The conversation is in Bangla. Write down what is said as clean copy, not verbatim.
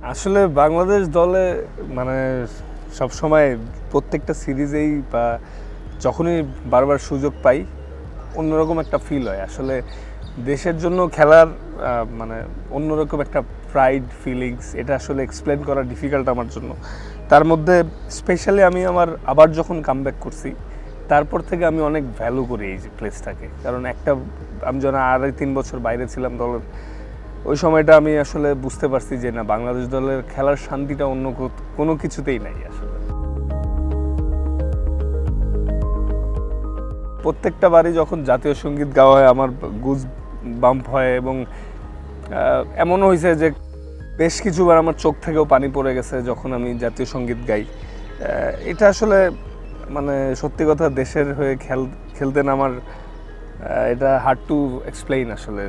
আসলে বাংলাদেশ দলে মানে সবসময় প্রত্যেকটা সিরিজেই বা যখনই বারবার সুযোগ পাই অন্যরকম একটা ফিল হয়। আসলে দেশের জন্য খেলার মানে অন্যরকম একটা প্রাইড ফিলিংস, এটা আসলে এক্সপ্লেন করা ডিফিকাল্ট আমার জন্য। তার মধ্যে স্পেশালি আমি আবার যখন কামব্যাক করছি তারপর থেকে আমি অনেক ভ্যালু করি এই যে প্লেসটাকে। কারণ আমি যখন 2.5-3 বছর বাইরে ছিলাম দলের, ওই সময়টা আমি আসলে বুঝতে পারছি যে না, বাংলাদেশ দলের খেলার শান্তিটা অন্য কোনো কিছুতেই নাই আসলে। প্রত্যেকটা বারই যখন জাতীয় সঙ্গীত গাওয়া হয় আমার গুজ বাম্প হয়, এবং এমনও হয়েছে যে বেশ কিছুবার আমার চোখ থেকেও পানি পড়ে গেছে যখন আমি জাতীয় সঙ্গীত গাই। এটা আসলে মানে সত্যি কথা, দেশের হয়ে খেলতে নামার এটা হার্ড টু এক্সপ্লেইন আসলে।